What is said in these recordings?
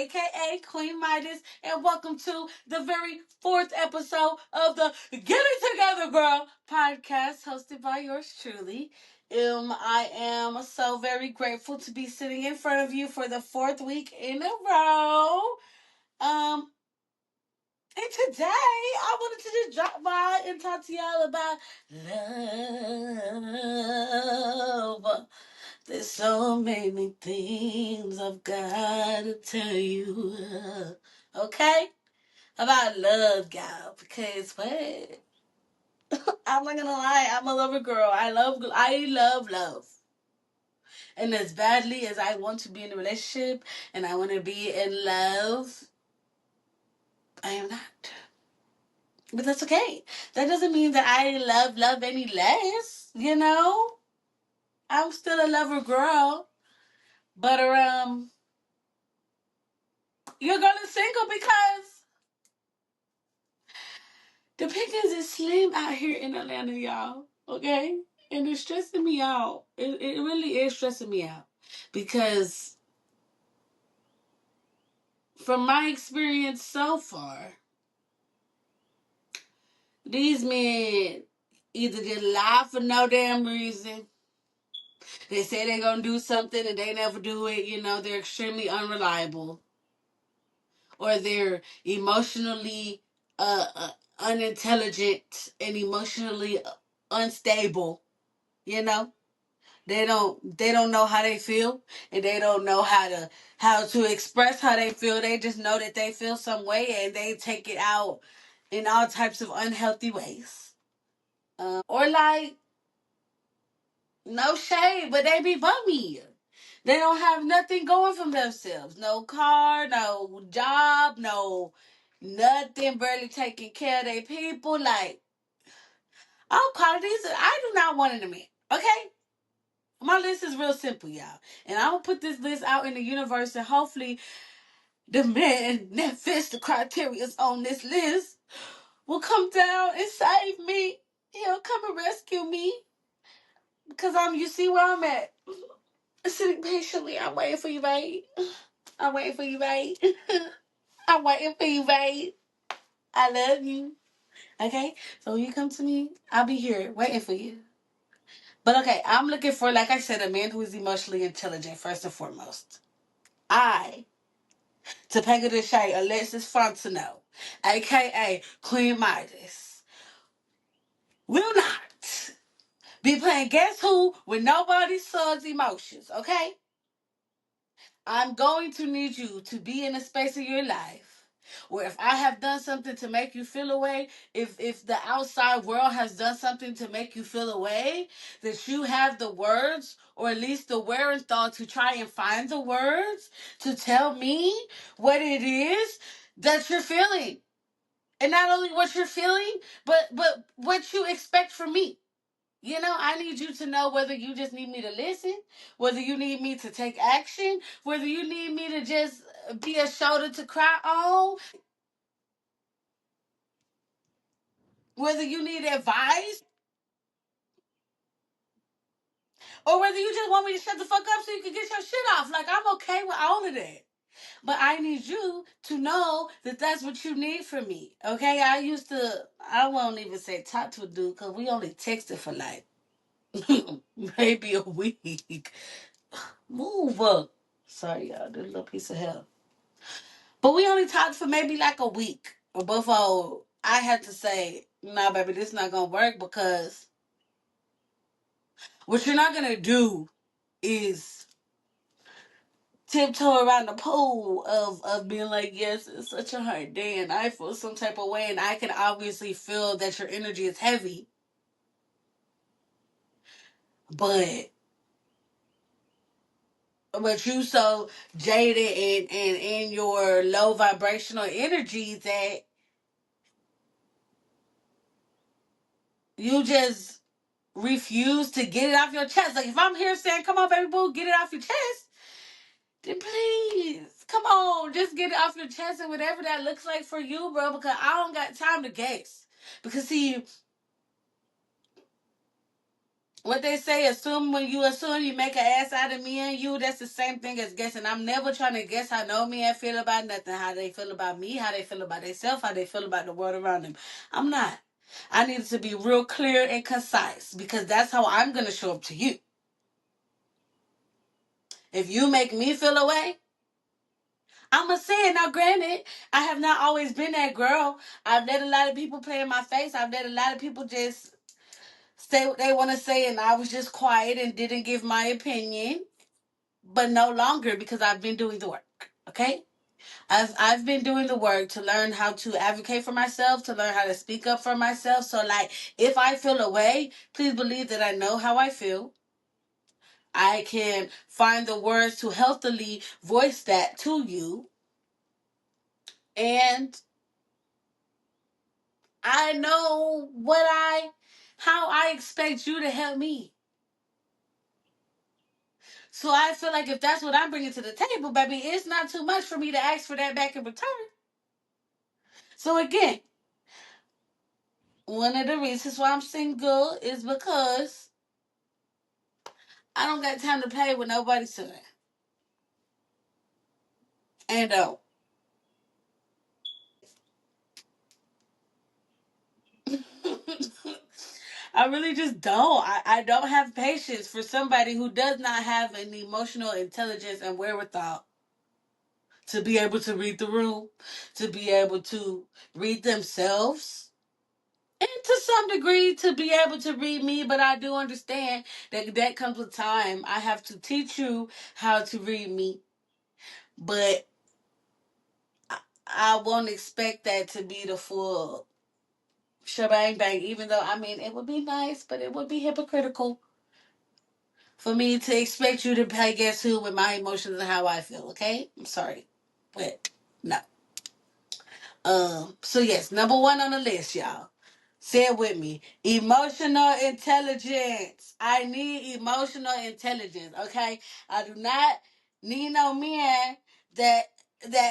aka Queen Midas, and welcome to the very fourth episode of the Get It Together Girl podcast, hosted by yours truly. I am so very grateful to be sitting in front of you for the fourth week in a row. Um, and today I wanted to just drop by and talk to y'all about love. There's so many things I've got to tell you. Okay? About love, y'all. Because what? I'm not gonna lie, I'm a lover girl. I love love. And as badly as I want to be in a relationship and I want to be in love, I am not. But that's okay. That doesn't mean that I love any less, you know? I'm still a lover girl. But your girl is single because the pickings is slim out here in Atlanta, y'all. Okay? And it's stressing me out. It really is stressing me out. Because from my experience so far, these men either just lie for no damn reason. They say they're going to do something and they never do it. You know, they're extremely unreliable. Or they're emotionally unintelligent and emotionally unstable. You know? They don't know how they feel, and they don't know how to express how they feel. They just know that they feel some way and they take it out in all types of unhealthy ways. Or like, no shade, but they be bummy. They don't have nothing going for themselves. No car, no job, no nothing, barely taking care of their people. Like, all qualities that I do not want in a man. Okay? My list is real simple, y'all. And I'm going to put this list out in the universe, and hopefully the man that fits the criteria on this list will come down and save me. He'll come and rescue me. Because you see where I'm at. Sitting patiently. I'm waiting for you, babe. I'm waiting for you, babe. I'm waiting for you, babe. I love you. Okay? So when you come to me, I'll be here waiting for you. But okay, I'm looking for, like I said, a man who is emotionally intelligent, first and foremost. I Topanga Deshay, Alexis Fontenot, aka Queen Midas, will not be playing Guess Who with nobody's son's emotions, okay? I'm going to need you to be in a space of your life where if I have done something to make you feel away, if the outside world has done something to make you feel away, that you have the words or at least the wherewithal to try and find the words to tell me what it is that you're feeling. And not only what you're feeling, but what you expect from me. You know, I need you to know whether you just need me to listen, whether you need me to take action, whether you need me to just be a shoulder to cry on, whether you need advice, or whether you just want me to shut the fuck up so you can get your shit off. Like, I'm okay with all of that. But I need you to know that that's what you need from me. Okay? I won't even say talk to a dude because we only texted for like maybe a week. Move up. Sorry, y'all. This little piece of hell. But we only talked for maybe like a week before I had to say, nah, baby, this not gonna work because what you're not gonna do is tiptoe around the pool of being like, yes, it's such a hard day and I feel some type of way and I can obviously feel that your energy is heavy. But you so jaded and in your low vibrational energy that you just refuse to get it off your chest. Like if I'm here saying, come on, baby boo, get it off your chest, then please, come on, just get it off your chest and whatever that looks like for you, bro, because I don't got time to guess. Because see, What they say, assume when you assume you make an ass out of me and you, that's the same thing as guessing. I'm never trying to guess how no men feel about nothing, how they feel about me, how they feel about themselves, how they feel about the world around them. I'm not. I need to be real clear and concise because that's how I'm going to show up to you. If you make me feel away, I'm going to say it. Now, granted, I have not always been that girl. I've let a lot of people play in my face. I've let a lot of people just say what they want to say, and I was just quiet and didn't give my opinion. But no longer because I've been doing the work. Okay? I've been doing the work to learn how to advocate for myself, to learn how to speak up for myself. So, like, if I feel away, please believe that I know how I feel. I can find the words to healthily voice that to you. And I know how I expect you to help me. So I feel like if that's what I'm bringing to the table, baby, it's not too much for me to ask for that back in return. So again, one of the reasons why I'm single is because I don't got time to play with nobody soon. And I really just don't. I don't have patience for somebody who does not have an emotional intelligence and wherewithal to be able to read the room, to be able to read themselves, and to some degree to be able to read me. But I do understand that that comes with time. I have to teach you how to read me, but I won't expect that to be the full shebang bang, even though, I mean, it would be nice, but it would be hypocritical for me to expect you to play guess who with my emotions and how I feel, okay? I'm sorry. But no. So yes, number one on the list, y'all. Say it with me. Emotional intelligence. I need emotional intelligence, okay? I do not need no man that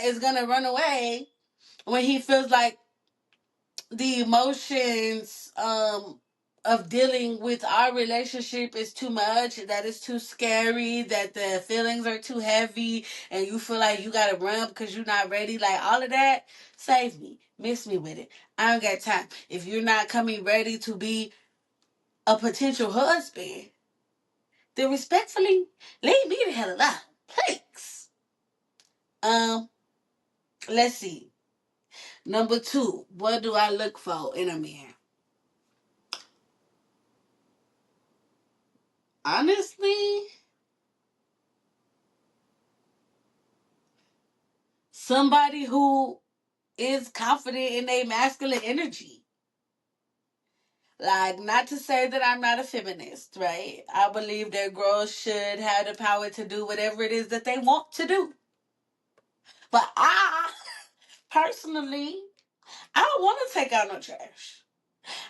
is gonna run away when he feels like the emotions of dealing with our relationship is too much, that is too scary, that the feelings are too heavy, and you feel like you gotta run because you're not ready. Like all of that, save me. Miss me with it. I don't got time. If you're not coming ready to be a potential husband, then respectfully leave me the hell alone. Please. Um, let's see. Number two, what do I look for in a man? Honestly, somebody who is confident in their masculine energy. Like, not to say that I'm not a feminist, right? I believe that girls should have the power to do whatever it is that they want to do. But I, personally, I don't want to take out no trash.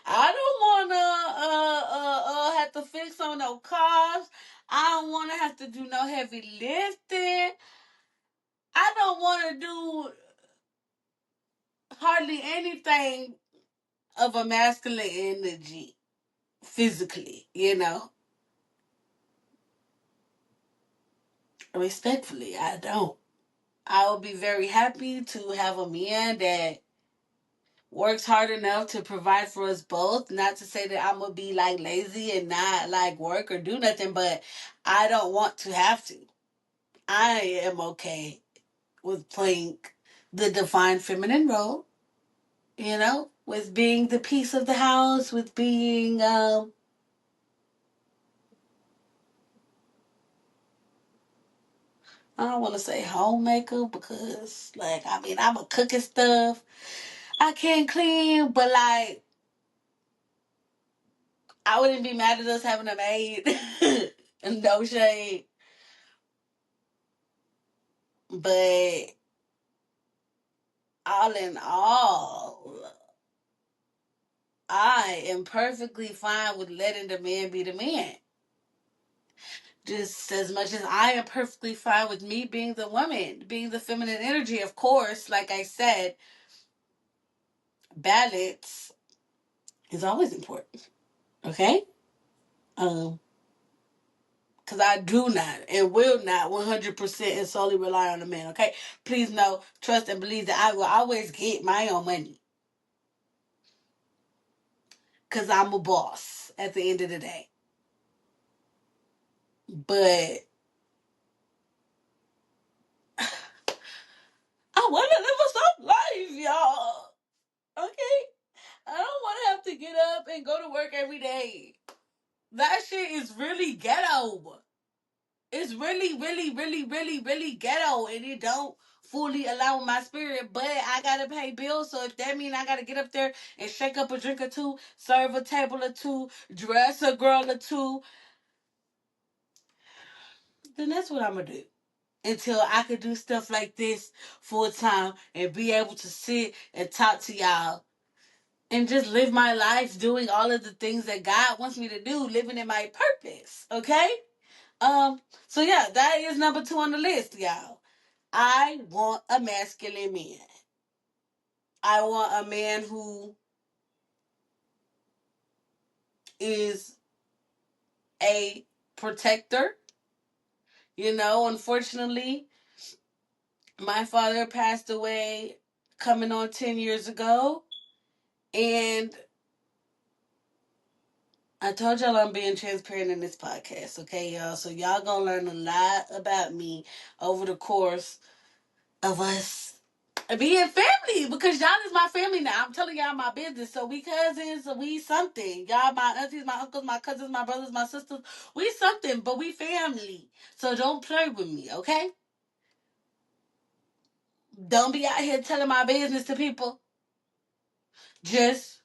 I don't want to have to fix on no cars. I don't want to have to do no heavy lifting. I don't want to do hardly anything of a masculine energy physically, you know. Respectfully, I don't. I will be very happy to have a man that works hard enough to provide for us both. Not to say that I'm gonna be like lazy and not like work or do nothing, but I don't want to have to. I am okay with playing the divine feminine role, you know, with being the piece of the house, with being I don't want to say homemaker because, like, I mean, I'm a cooking stuff. I can clean, but like, I wouldn't be mad at us having a maid. No shade. But all in all, I am perfectly fine with letting the man be the man. Just as much as I am perfectly fine with me being the woman, being the feminine energy. Of course, like I said, balance is always important. Okay? Um, because I do not and will not 100% and solely rely on a man, okay? Please know, trust, and believe that I will always get my own money. Because I'm a boss at the end of the day. But I want to live a soft life, y'all. Okay? I don't want to have to get up and go to work every day. That shit is really ghetto. It's really, really, really, really, really ghetto, and it don't fully allow my spirit. But I gotta pay bills, so if that means I gotta get up there and shake up a drink or two, serve a table or two, dress a girl or two, then that's what I'm gonna do. Until I could do stuff like this full time and be able to sit and talk to y'all and just live my life doing all of the things that God wants me to do, living in my purpose. Okay? So yeah, that is number 2 on the list, y'all. I want a masculine man. I want a man who is a protector. Unfortunately, my father passed away coming on 10 years ago. And I told y'all I'm being transparent in this podcast, okay, y'all? So y'all gonna learn a lot about me over the course of us being family, because y'all is my family now. I'm telling y'all my business. So we cousins, we something. Y'all my aunties, my uncles, my cousins, my brothers, my sisters. We something, but we family. So don't play with me, okay? Don't be out here telling my business to people. Just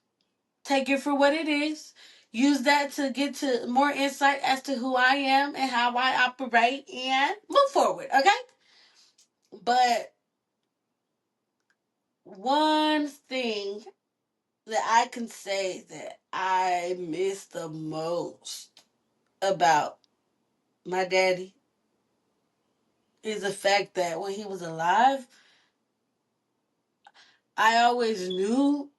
take it for what it is. Use that to get to more insight as to who I am and how I operate and move forward, okay? But one thing that I can say that I miss the most about my daddy is the fact that when he was alive, I always knew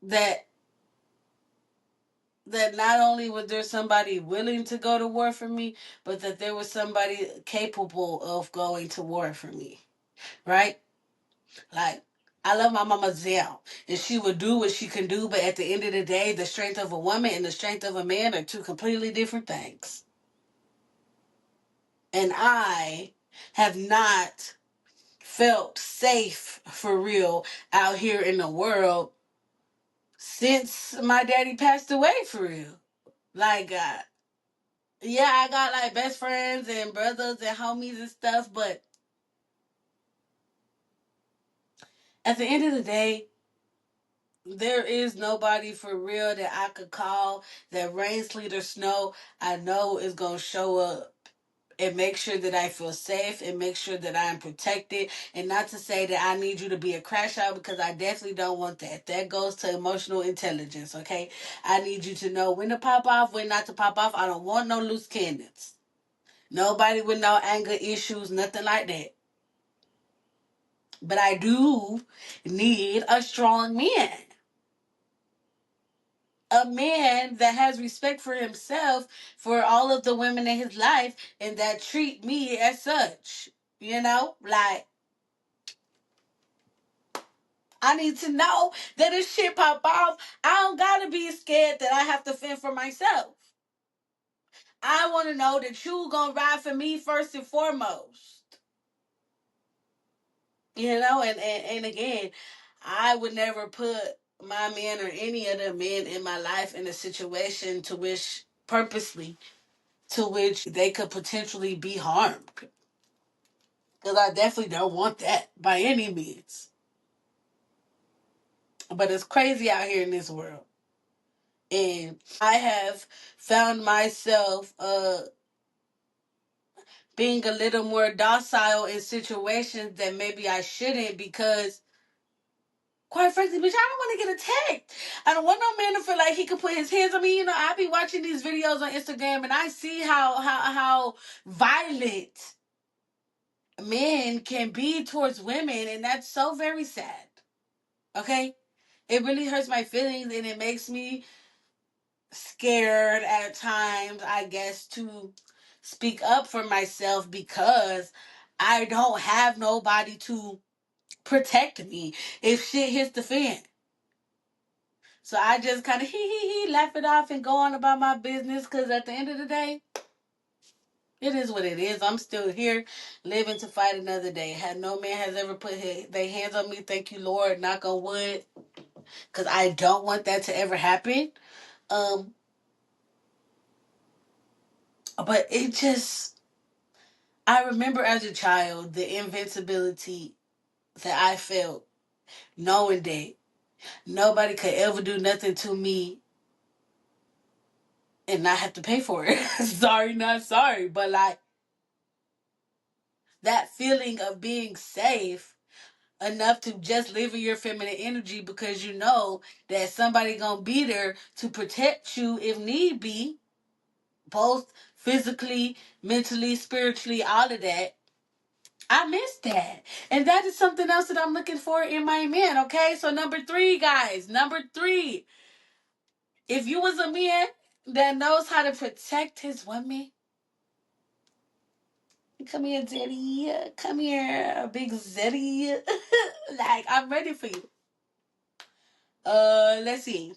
that not only was there somebody willing to go to war for me, but that there was somebody capable of going to war for me. Right? Like, I love my mama Zell, and she would do what she can do, but at the end of the day, the strength of a woman and the strength of a man are two completely different things. And I have not felt safe for real out here in the world since my daddy passed away for real. Like, yeah, I got like best friends and brothers and homies and stuff, but at the end of the day, there is nobody for real that I could call that rain, sleet, or snow. I know is going to show up and make sure that I feel safe and make sure that I am protected. And not to say that I need you to be a crash out, because I definitely don't want that. That goes to emotional intelligence, okay? I need you to know when to pop off, when not to pop off. I don't want no loose cannons. Nobody with no anger issues, nothing like that. But I do need a strong man. A man that has respect for himself, for all of the women in his life, and that treat me as such. Like, I need to know that if shit pop off, I don't gotta be scared that I have to fend for myself. I want to know that you gonna ride for me first and foremost. And again, I would never put my man or any other men in my life in a situation to which purposely to which they could potentially be harmed. Because I definitely don't want that by any means. But it's crazy out here in this world. And I have found myself being a little more docile in situations that maybe I shouldn't, because quite frankly, bitch, I don't want to get attacked. I don't want no man to feel like he could put his hands on me. I be watching these videos on Instagram and I see how violent men can be towards women, and that's so very sad. Okay? It really hurts my feelings, and it makes me scared at times, I guess, to speak up for myself because I don't have nobody to protect me if shit hits the fan. So I just kind of laugh it off and go on about my business because at the end of the day, it is what it is. I'm still here, living to fight another day. Had no man has ever put their hands on me. Thank you, Lord. Knock on wood, because I don't want that to ever happen. Um, but it just, I remember as a child the invincibility that I felt, knowing that nobody could ever do nothing to me and not have to pay for it. Sorry, not sorry, but like that feeling of being safe enough to just live in your feminine energy because you know that somebody gonna be there to protect you if need be, both physically, mentally, spiritually, all of that. I miss that. And that is something else that I'm looking for in my man, okay? So number 3, guys, number 3. If you was a man that knows how to protect his woman, come here, Zeddy. Come here, big Zeddy. Like, I'm ready for you. Let's see.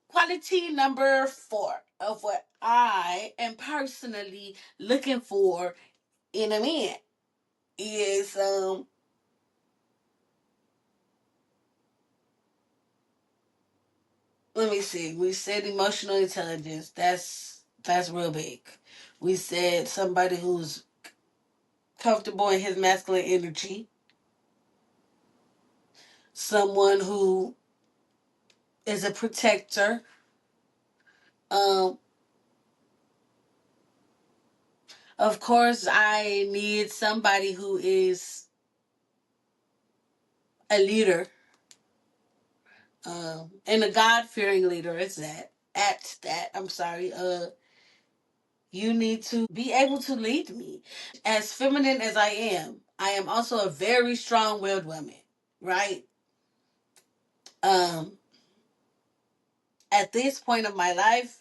Quality number 4 of what I am personally looking for in a man is let me see. We said emotional intelligence. That's real big. We said somebody who's comfortable in his masculine energy, someone who is a protector. Um, of course, I need somebody who is a leader, and a God fearing leader. It's that. At that, I'm sorry. You need to be able to lead me. As feminine as I am also a very strong willed woman, right? Um, at this point of my life,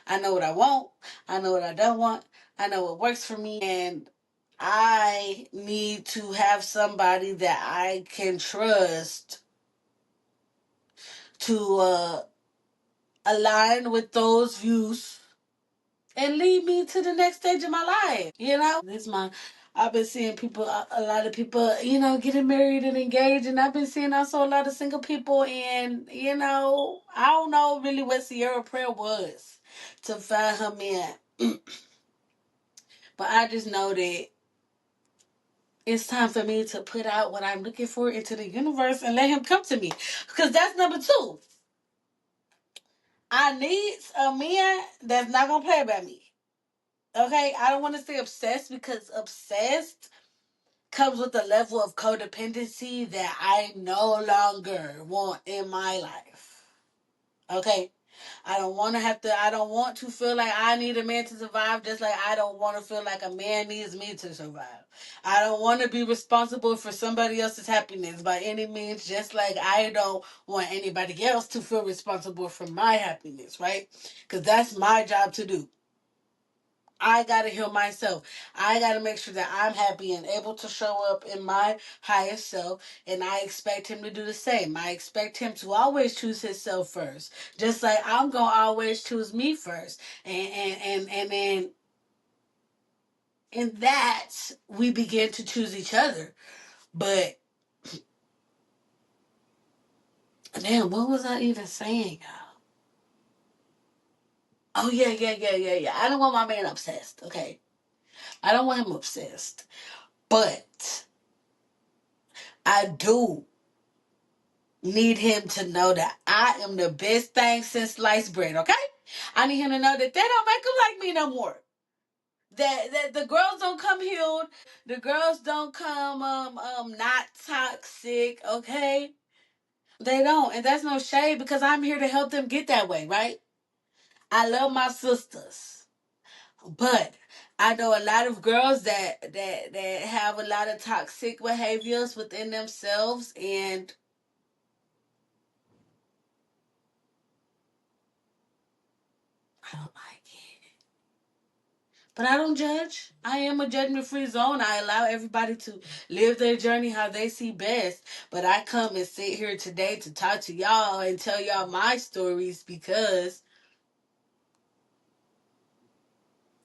I know what I want, I know what I don't want, I know what works for me, and I need to have somebody that I can trust to align with those views and lead me to the next stage of my life. This my I've been seeing people, a lot of people, getting married and engaged, and I've been seeing also a lot of single people, and I don't know really what Ciara prayer was to find her man, but I just know that it's time for me to put out what I'm looking for into the universe and let him come to me, because that's number 2. I need a man that's not gonna play about me. Okay, I don't want to say obsessed because obsessed comes with a level of codependency that I no longer want in my life. Okay? I don't want to feel like I need a man to survive, just like I don't want to feel like a man needs me to survive. I don't want to be responsible for somebody else's happiness by any means, just like I don't want anybody else to feel responsible for my happiness, right? Because that's my job to do. I gotta heal myself. I gotta make sure that I'm happy and able to show up in my highest self, and I expect him to do the same. I expect him to always choose himself first, just like I'm gonna always choose me first. And then in that we begin to choose each other. But damn, what was I even saying? Oh yeah. I don't want my man obsessed. Okay, I don't want him obsessed, but I do need him to know that I am the best thing since sliced bread, okay? I need him to know that they don't make him like me no more. That the girls don't come healed, the girls don't come not toxic, okay? They don't, and that's no shade because I'm here to help them get that way, right? I love my sisters, but I know a lot of girls that have a lot of toxic behaviors within themselves, and. don't like it. But I don't judge. I am a judgment free zone. I allow everybody to live their journey how they see best. But I come and sit here today to talk to y'all and tell y'all my stories because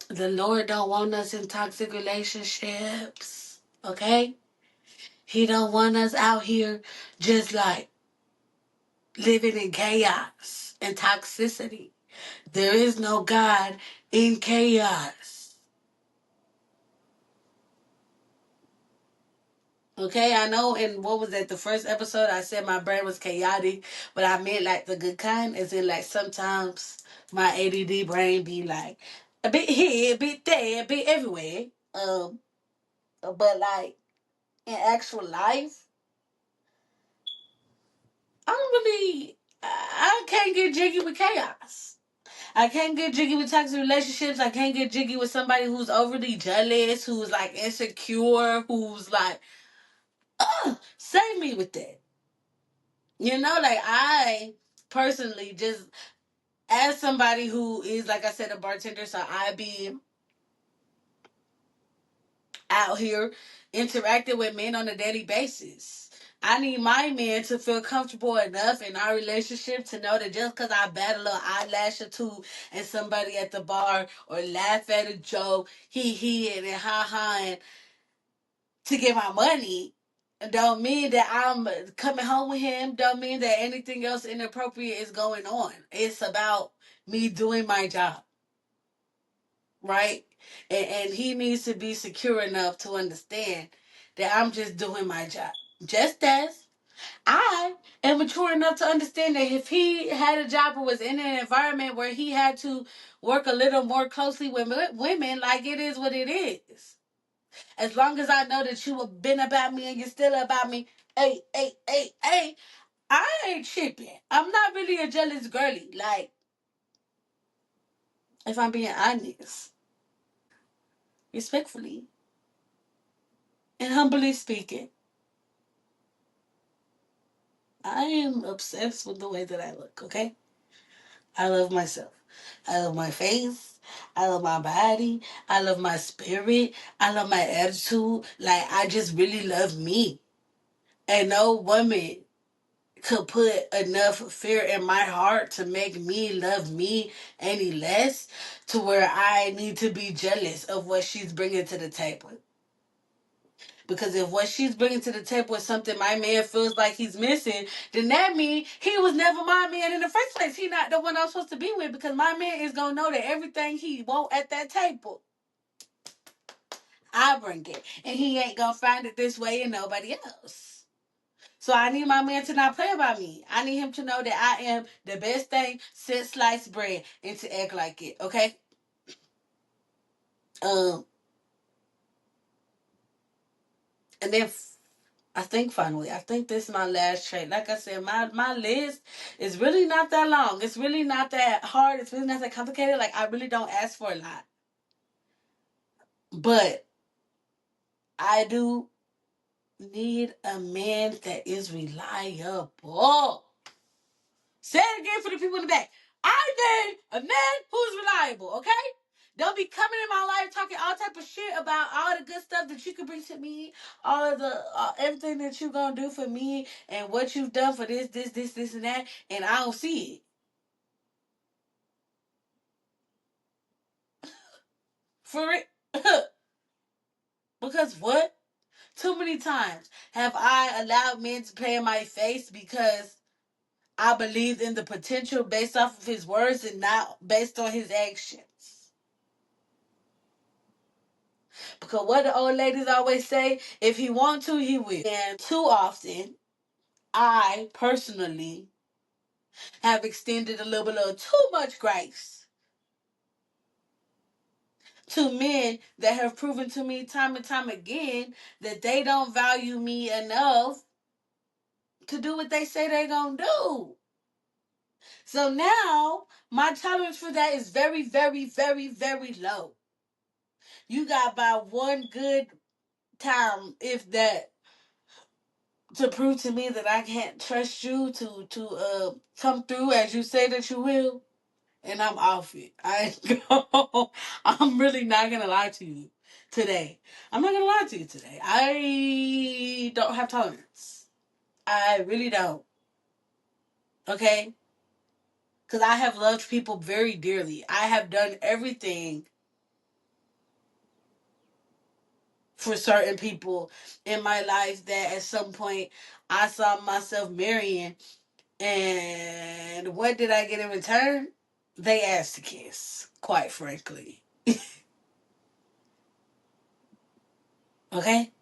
the Lord don't want us in toxic relationships. Okay? He don't want us out here just like living in chaos and toxicity. There is no God in chaos. Okay, I know in what was that, the first episode, I said my brain was chaotic, but I meant like the good kind, as in like sometimes my ADD brain be like a bit here, a bit there, a bit everywhere. But like in actual life, I don't really, I can't get jiggy with chaos. I can't get jiggy with toxic relationships. I can't get jiggy with somebody who's overly jealous, who's like insecure, who's like, save me with that. You know, like I personally just, as somebody who is, like I said, a bartender, so I be out here interacting with men on a daily basis. I need my man to feel comfortable enough in our relationship to know that just because I bat a little eyelash or two and somebody at the bar or laugh at a joke, and ha ha, and to get my money, don't mean that I'm coming home with him. Don't mean that anything else inappropriate is going on. It's about me doing my job, right? And he needs to be secure enough to understand that I'm just doing my job. Just as I am mature enough to understand that if he had a job or was in an environment where he had to work a little more closely with women, like it is what it is. As long as I know that you have been about me and you're still about me, hey, I ain't tripping. I'm not really a jealous girly. Like, if I'm being honest, respectfully and humbly speaking, I am obsessed with the way that I look, okay? I love myself. I love my face. I love my body. I love my spirit. I love my attitude. Like, I just really love me. And no woman could put enough fear in my heart to make me love me any less to where I need to be jealous of what she's bringing to the table. Because if what she's bringing to the table is something my man feels like he's missing, then that means he was never my man in the first place. He not the one I'm supposed to be with because my man is going to know that everything he want at that table, I bring it. And he ain't going to find it this way and nobody else. So I need my man to not play about me. I need him to know that I am the best thing since sliced bread and to act like it, okay? Um, and then I think finally, I think this is my last trait. Like I said, my list is really not that long. It's really not that hard. It's really not that complicated. Like I really don't ask for a lot. But I do need a man that is reliable. Say it again for the people in the back. I need a man who's reliable, okay? Don't be coming in my life talking all type of shit about all the good stuff that you can bring to me, all of the everything that you gonna do for me, and what you've done for this, and that, and I don't see it. For it, because what? Too many times have I allowed men to play in my face because I believed in the potential based off of his words and not based on his actions. Because what the old ladies always say, if he want to, he will. And too often, I personally have extended a little bit of too much grace to men that have proven to me time and time again that they don't value me enough to do what they say they're going to do. So now, my tolerance for that is very, very, very, very low. You got about one good time, if that, to prove to me that I can't trust you to come through as you say that you will. and I'm off it. I ain't go. I'm really not gonna lie to you today. I'm not gonna lie to you today. I don't have tolerance. I really don't. Okay? Because I have loved people very dearly. I have done everything for certain people in my life that at some point I saw myself marrying. And what did I get in return? They asked to kiss, quite frankly. Okay?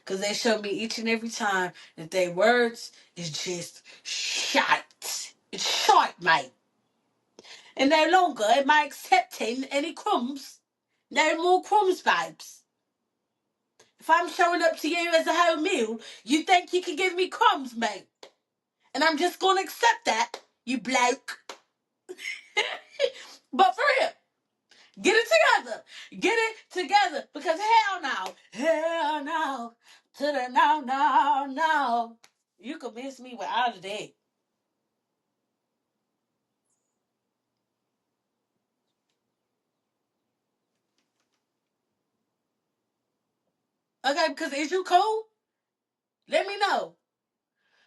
Because they showed me each and every time that their words is just shite. It's shite, mate. And no longer am I accepting any crumbs. No more crumbs, babes. If I'm showing up to you as a home meal, you think you can give me crumbs, mate? And I'm just gonna accept that, you bloke. But for real, get it together. Get it together. Because hell no, to the no, no, no. You could miss me without a day. Okay, because is you cool? Let me know.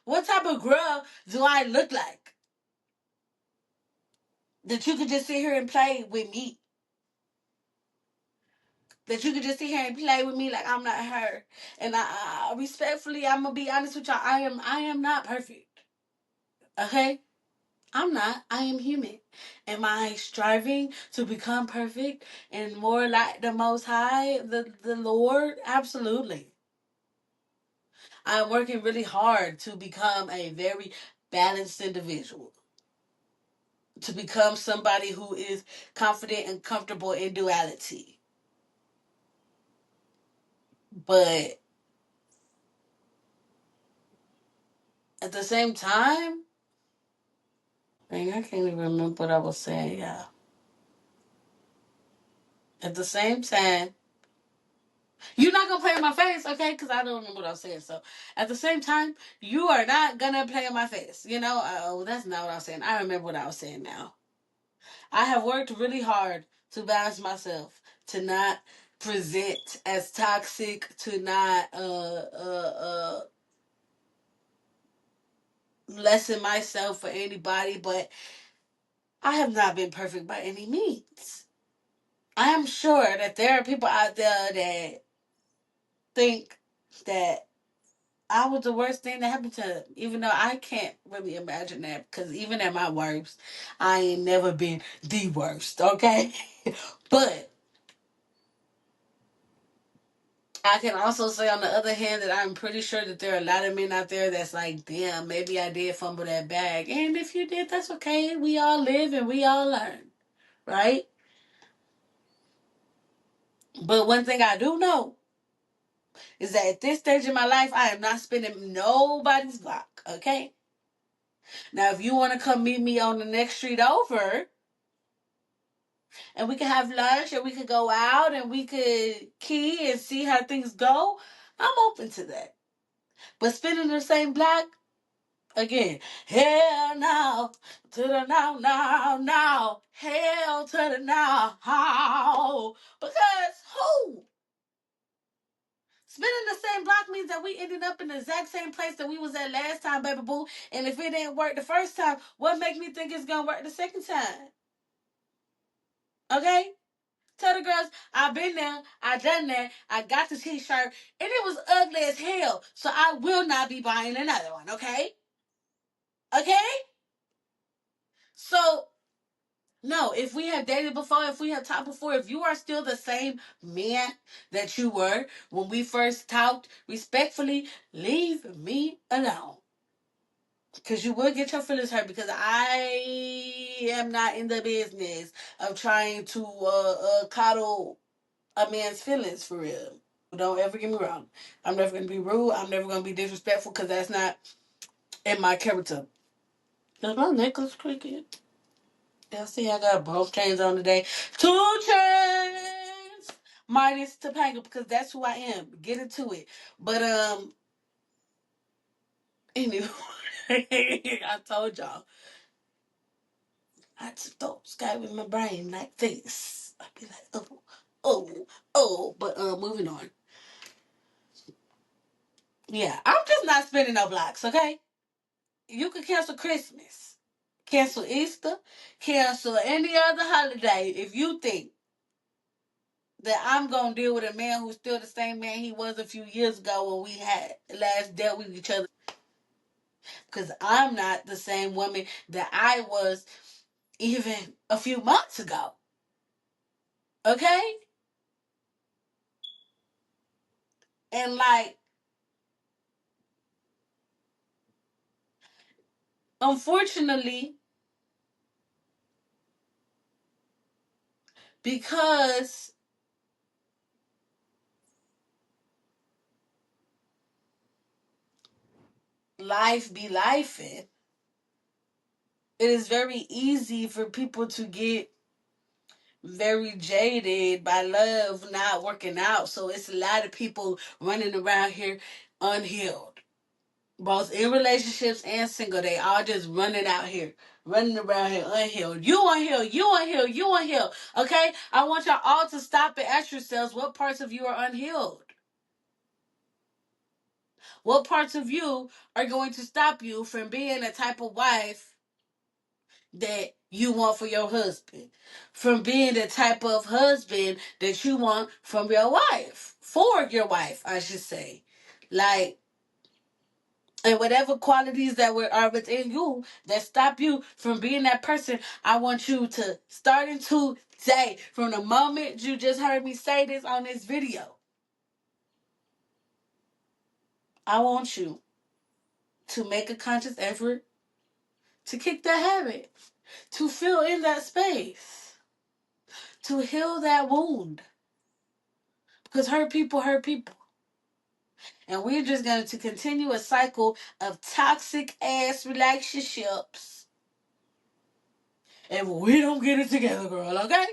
What type of girl do I look like? That you could just sit here and play with me. That you could just sit here and play with me like I'm not her. And I respectfully, I'm gonna be honest with y'all. I am not perfect. Okay? I'm not. I am human. Am I striving to become perfect and more like the Most High, the Lord? Absolutely. I'm working really hard to become a very balanced individual. To become somebody who is confident and comfortable in duality. But at the same time, dang, I can't even remember what I was saying, yeah. At the same time, you're not gonna play in my face, okay? Because I don't remember what I was saying. So at the same time, you are not gonna play in my face. You know? Oh, that's not what I was saying. I remember what I was saying now. I have worked really hard to balance myself, to not present as toxic, to not lessen myself for anybody, but I have not been perfect by any means. I am sure that there are people out there that think that I was the worst thing that happened to them, even though I can't really imagine that because even at my worst, I ain't never been the worst, okay? But I can also say on the other hand that I'm pretty sure that there are a lot of men out there that's like, damn, maybe I did fumble that bag. And if you did, that's okay. We all live and we all learn, right? But one thing I do know is that at this stage in my life, I am not spending nobody's block, okay? Now, if you want to come meet me on the next street over, and we could have lunch and we could go out and we could key and see how things go, I'm open to that. But spending the same block, again, hell no, to the no, no, no, hell to the no, because who? Spending the same block means that we ended up in the exact same place that we was at last time, baby boo. And if it didn't work the first time, what makes me think it's gonna work the second time? Okay? Tell the girls, I've been there, I done that, I got the t-shirt, and it was ugly as hell. So I will not be buying another one, okay? Okay? So, no, if we have dated before, if we have talked before, if you are still the same man that you were when we first talked, respectfully, leave me alone. Because you will get your feelings hurt because I am not in the business of trying to coddle a man's feelings for real. Don't ever get me wrong. I'm never going to be rude. I'm never going to be disrespectful because that's not in my character. Does my necklace creaking? Yeah, see, I got both chains on today. 2 chains! Minus Topanga because that's who I am. Get into it. But, anyway, I told y'all. I just thoughts got in my brain like this. I'd be like, oh, oh, oh. But moving on. Yeah, I'm just not spending no blocks, okay? You can cancel Christmas, cancel Easter, cancel any other holiday if you think that I'm gonna deal with a man who's still the same man he was a few years ago when we had last dealt with each other. Because I'm not the same woman that I was even a few months ago. Okay? And like, unfortunately, because life be lifing, it is very easy for people to get very jaded by love not working out. So it's a lot of people running around here unhealed. Both in relationships and single, they all just running out here, running around here unhealed. You unhealed, you unhealed, you unhealed. Okay? I want y'all all to stop and ask yourselves what parts of you are unhealed. What parts of you are going to stop you from being the type of wife that you want for your husband? From being the type of husband that you want from your wife. For your wife, I should say. Like, and whatever qualities that are within you that stop you from being that person, I want you to starting today, from the moment you just heard me say this on this video, I want you to make a conscious effort to kick that habit, to fill in that space, to heal that wound. Because hurt people hurt people. And we're just going to continue a cycle of toxic ass relationships if we don't get it together, girl, okay?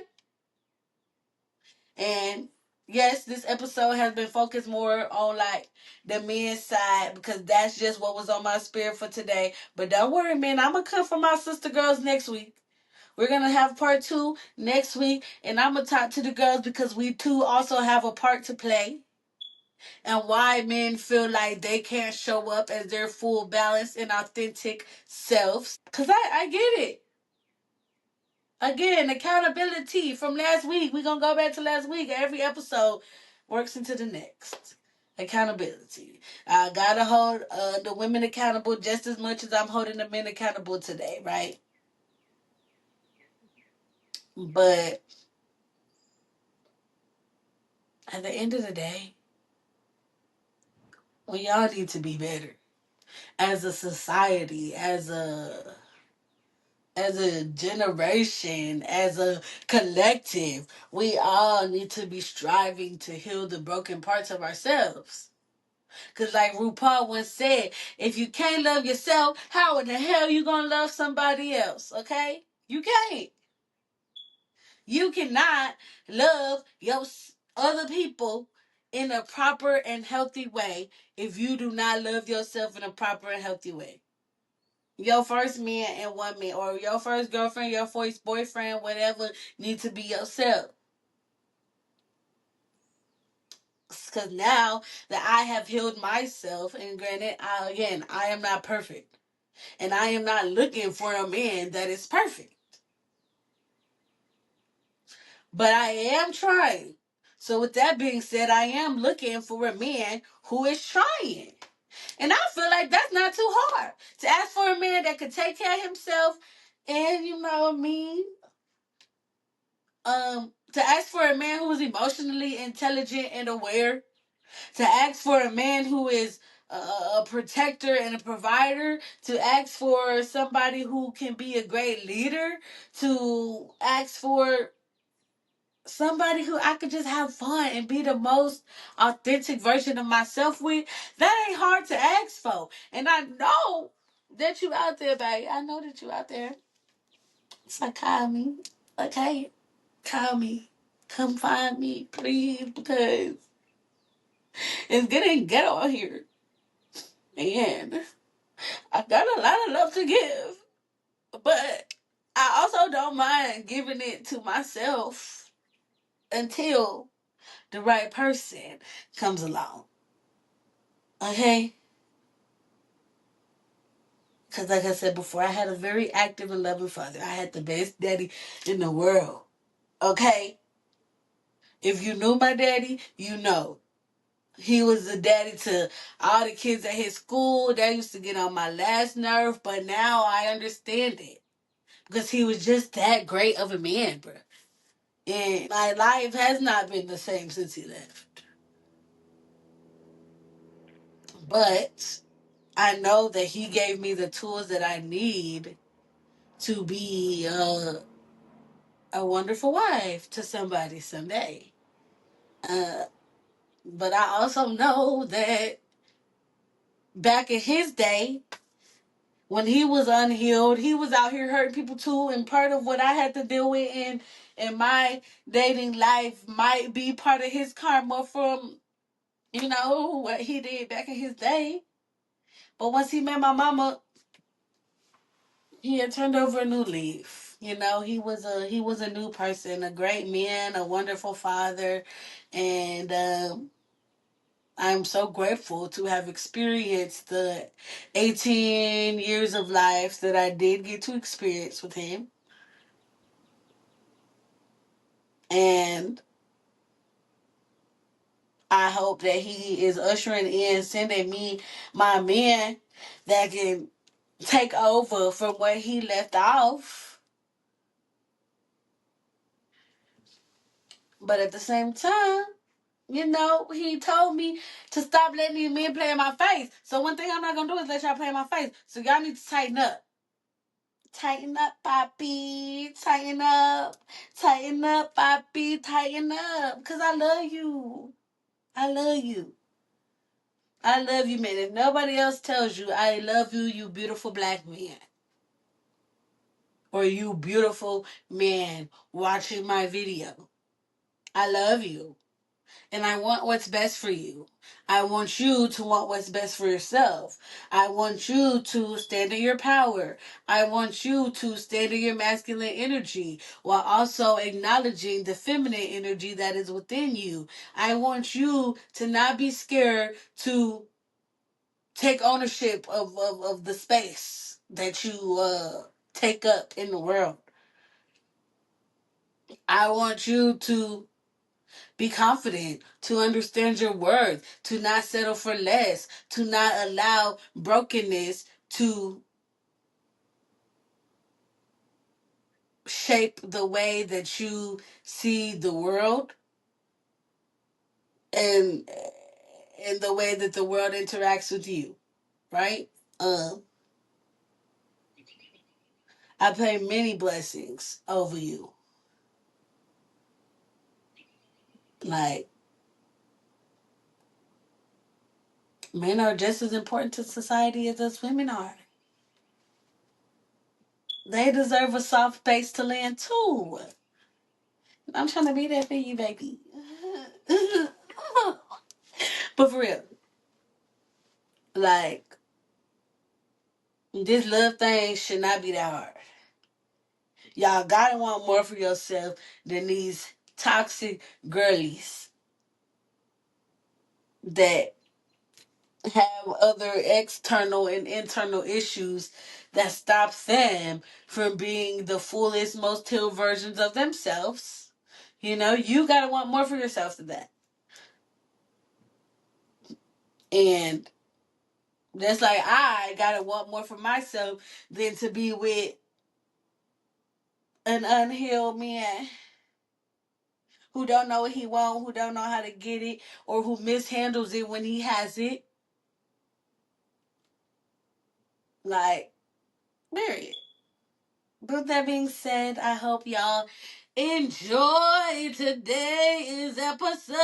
And yes, this episode has been focused more on like the men's side because that's just what was on my spirit for today. But don't worry, man, I'm gonna come for my sister girls next week. We're gonna have part 2 next week, and I'm gonna talk to the girls because we too also have a part to play. And why men feel like they can't show up as their full balanced and authentic selves. Cause I get it. Again, accountability from last week. We're going to go back to last week. Every episode works into the next. Accountability. I got to hold the women accountable just as much as I'm holding the men accountable today, right? But at the end of the day, we all need to be better. As a society, as a generation, as a collective, we all need to be striving to heal the broken parts of ourselves. Because like RuPaul once said, if you can't love yourself, how in the hell you going to love somebody else, okay? You can't. You cannot love your other people in a proper and healthy way if you do not love yourself in a proper and healthy way. Your first man and woman, or your first girlfriend, your first boyfriend, whatever, need to be yourself. Because now that I have healed myself, and granted, I am not perfect. And I am not looking for a man that is perfect. But I am trying. So with that being said, I am looking for a man who is trying. And I feel like that's not too hard. To ask for a man that could take care of himself and, you know what I mean, to ask for a man who is emotionally intelligent and aware, to ask for a man who is a protector and a provider, to ask for somebody who can be a great leader, to ask for somebody who I could just have fun and be the most authentic version of myself with. That ain't hard to ask for. And I know that you out there, babe. I know that you out there. So call me. Okay? Call me. Come find me, please, because it's getting ghetto out here. And I got a lot of love to give. But I also don't mind giving it to myself until the right person comes along. Okay? Because, like I said before, I had a very active and loving father. I had the best daddy in the world. Okay? If you knew my daddy, you know. He was the daddy to all the kids at his school. That used to get on my last nerve, but now I understand it. Because he was just that great of a man, bro. And my life has not been the same since he left. But I know that he gave me the tools that I need to be a wonderful wife to somebody someday. Uh, but I also know that back in his day, when he was unhealed, he was out here hurting people too. And part of what I had to deal with in my dating life might be part of his karma from, what he did back in his day. But once he met my mama, he had turned over a new leaf. He was a new person, a great man, a wonderful father, and I'm so grateful to have experienced the 18 years of life that I did get to experience with him. And I hope that he is ushering in, sending me my man that can take over from where he left off. But at the same time, he told me to stop letting these men play in my face. So one thing I'm not going to do is let y'all play in my face. So y'all need to tighten up. Tighten up, Poppy. Tighten up. Tighten up, Poppy. Tighten up. Because I love you. I love you. I love you, man. If nobody else tells you, I love you, you beautiful black man. Or you beautiful man watching my video. I love you. And I want what's best for you. I want you to want what's best for yourself. I want you to stand in your power. I want you to stand in your masculine energy while also acknowledging the feminine energy that is within you. I want you to not be scared to take ownership of the space that you take up in the world. I want you to be confident, to understand your worth, to not settle for less, to not allow brokenness to shape the way that you see the world and the way that the world interacts with you, right? Um, I pray many blessings over you. Like, men are just as important to society as us women are. They deserve a soft base to land too. I'm trying to be there for you, baby. But for real, like, this love thing should not be that hard. Y'all gotta want more for yourself than these toxic girlies that have other external and internal issues that stops them from being the fullest, most healed versions of themselves. You gotta want more for yourself than that. And just like I gotta want more for myself than to be with an unhealed man who don't know what he want, who don't know how to get it, or who mishandles it when he has it. Like, period. With that being said, I hope y'all enjoy today's episode.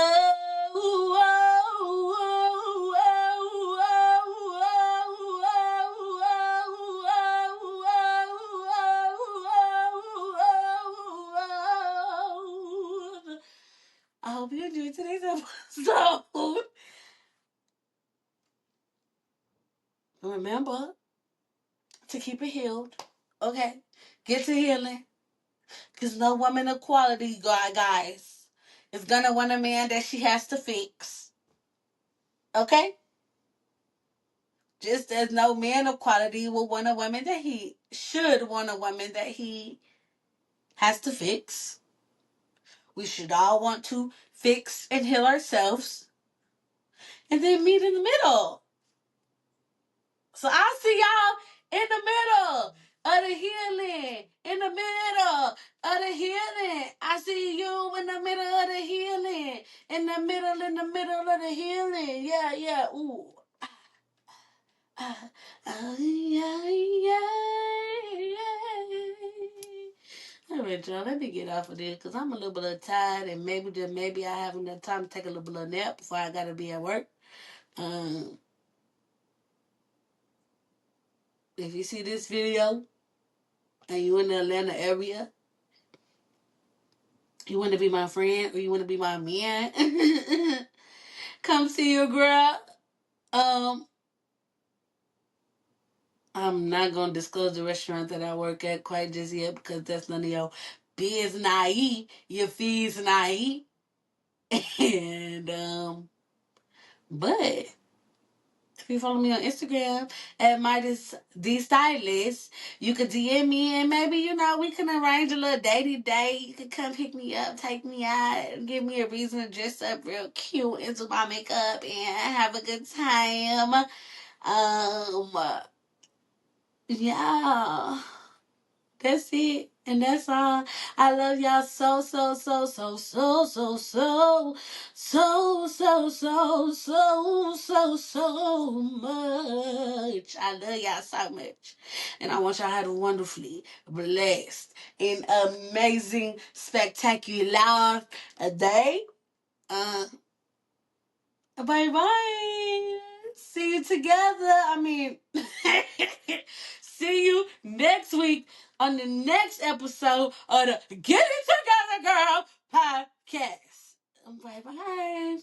I hope you enjoyed today's episode. Remember to keep it healed. Okay? Get to healing. Because no woman of quality, guys, is going to want a man that she has to fix. Okay? Just as no man of quality will want a woman that he should want a woman that he has to fix. We should all want to fix and heal ourselves and then meet in the middle. So I'll see y'all in the middle of the healing. In the middle of the healing. I see you in the middle of the healing. In the middle of the healing. Yeah, yeah. Ooh. Yeah, yeah, yeah. All right, y'all. Let me get off of this because I'm a little bit tired and maybe I have enough time to take a little bit of nap before I gotta be at work. If you see this video and you in the Atlanta area, you want to be my friend or you want to be my man, come see your girl. I'm not gonna disclose the restaurant that I work at quite just yet because that's none of your business. Your fees naive. And but if you follow me on Instagram at Midas the Stylist, you could DM me and maybe we can arrange a little datey date. You could come pick me up, take me out, and give me a reason to dress up real cute and do my makeup and have a good time. Yeah. That's it. And that's all. I love y'all so, so, so, so, so, so, so, so, so, so, so, so, so much. I love y'all so much. And I want y'all to have a wonderfully blessed and amazing, spectacular day. Bye bye. See you together. See you next week on the next episode of the Get It Together Girl podcast. Bye bye.